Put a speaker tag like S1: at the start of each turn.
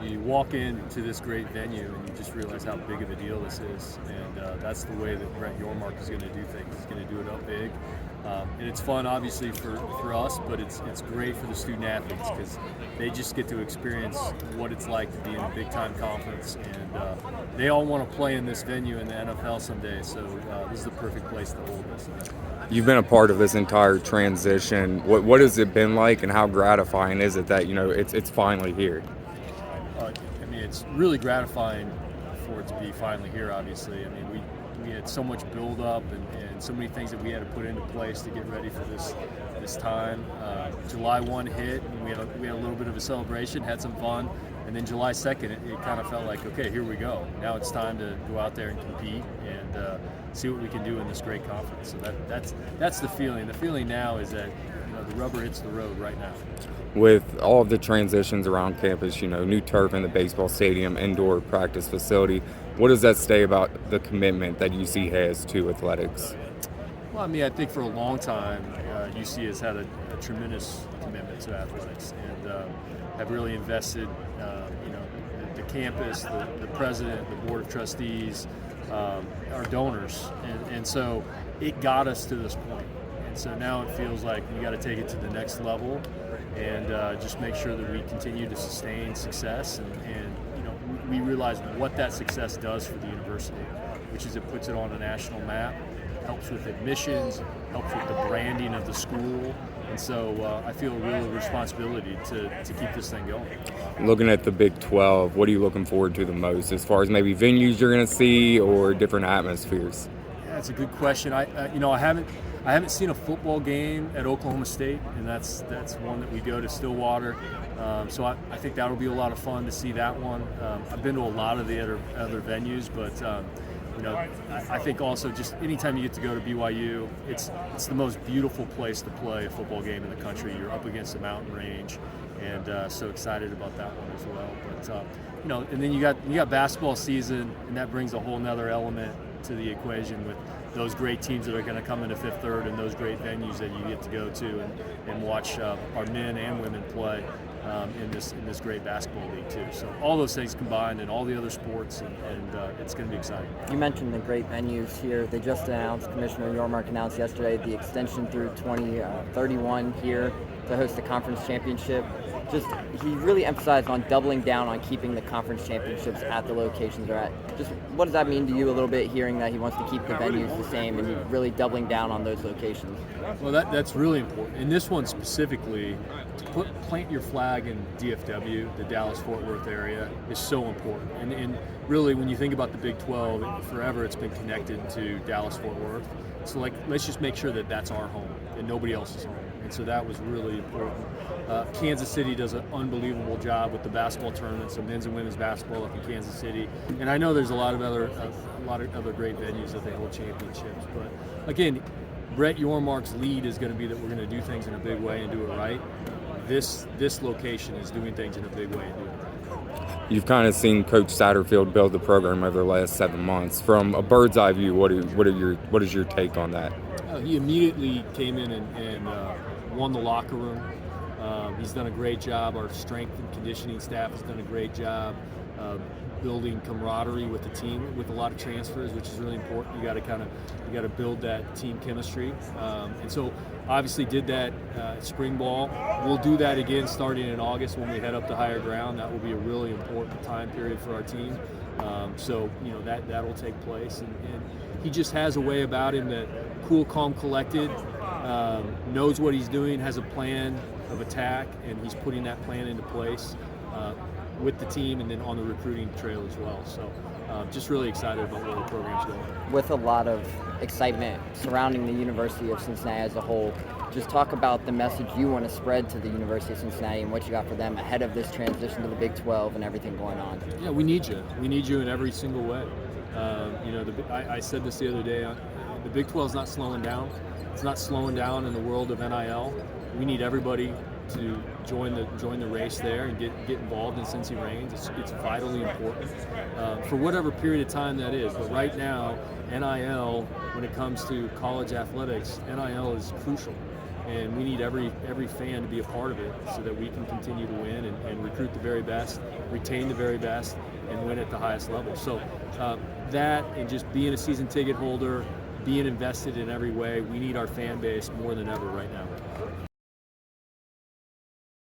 S1: you walk into this great venue and you just realize how big of a deal this is, and that's the way that Brett Yormark is going to do things. He's going to do it up big, and it's fun, obviously, for us, but it's great for the student athletes because they just get to experience what it's like to be in a big-time conference, and they all want to play in this venue in the NFL someday, so this is the perfect place to hold this.
S2: You've been a part of this entire transition. What has it been like, and how gratifying is it that it's finally here?
S1: I mean, it's really gratifying for it to be finally here. Obviously, I mean, we had so much build up and so many things that we had to put into place to get ready for this time. July 1 hit, and we had a little bit of a celebration, had some fun, and then July 2nd, it kind of felt like, okay, here we go. Now it's time to go out there and compete and see what we can do in this great conference. So that's the feeling. The feeling now is that the rubber hits the road right now.
S2: With all of the transitions around campus, new turf in the baseball stadium, indoor practice facility, what does that say about the commitment that UC has to athletics?
S1: Well, I mean, I think for a long time, UC has had a tremendous commitment to athletics and have really invested, the campus, the president, the board of trustees, our donors, and so it got us to this point. And so now it feels like we got to take it to the next level and just make sure that we continue to sustain success and we realize what that success does for the university, which is it puts it on a national map, helps with admissions, helps with the branding of the school, and so I feel a real responsibility to keep this thing going.
S2: Looking at the Big 12, what are you looking forward to the most as far as maybe venues you're going to see or different atmospheres?
S1: Yeah, that's a good question. I haven't seen a football game at Oklahoma State, and that's one that we go to Stillwater. So I think that'll be a lot of fun to see that one. I've been to a lot of the other venues, but I think also just anytime you get to go to BYU, it's the most beautiful place to play a football game in the country. You're up against a mountain range, and so excited about that one as well. But and then you got basketball season, and that brings a whole nother element to the equation with those great teams that are going to come into Fifth Third and those great venues that you get to go to and watch our men and women play in this great basketball league too. So all those things combined and all the other sports and it's going to be exciting.
S3: You mentioned the great venues here. They just announced, Commissioner Yormark announced yesterday, the extension through 2031 here to host the conference championship. He really emphasized on doubling down on keeping the conference championships at the locations they're at. Just what does that mean to you a little bit, hearing that he wants to keep the venues the same and really doubling down on those locations?
S1: Well, that's really important. In this one specifically, to plant your flag in DFW, the Dallas-Fort Worth area, is so important. And really, when you think about the Big 12, forever it's been connected to Dallas-Fort Worth. So let's just make sure that that's our home and nobody else's home. And so that was really important. Kansas City does an unbelievable job with the basketball tournament, so men's and women's basketball up in Kansas City. And I know there's a lot of other great venues that they hold championships. But again, Brett Yormark's lead is going to be that we're going to do things in a big way and do it right. This location is doing things in a big way and doing it right.
S2: You've kind of seen Coach Satterfield build the program over the last 7 months. From a bird's eye view, what is your take on that?
S1: He immediately came in and won the locker room. He's done a great job. Our strength and conditioning staff has done a great job building camaraderie with the team with a lot of transfers, which is really important. You got to build that team chemistry, and so obviously did that spring ball. We'll do that again starting in August when we head up to higher ground. That will be a really important time period for our team. So that'll take place, and he just has a way about him that cool, calm, collected, knows what he's doing, has a plan of attack, and he's putting that plan into place with the team and then on the recruiting trail as well. So just really excited about where the program's going.
S3: With a lot of excitement surrounding the University of Cincinnati as a whole, just talk about the message you want to spread to the University of Cincinnati and what you got for them ahead of this transition to the Big 12 and everything going on.
S1: Yeah, we need you. We need you in every single way. I said this the other day. The Big 12 is not slowing down. It's not slowing down in the world of NIL. We need everybody to join the race there and get involved in Cincy Reigns. It's vitally important for whatever period of time that is. But right now, NIL, when it comes to college athletics, NIL is crucial. and we need every fan to be a part of it so that we can continue to win and recruit the very best, retain the very best, and win at the highest level. So that, and just being a season ticket holder, being invested in every way, we need our fan base more than ever right now.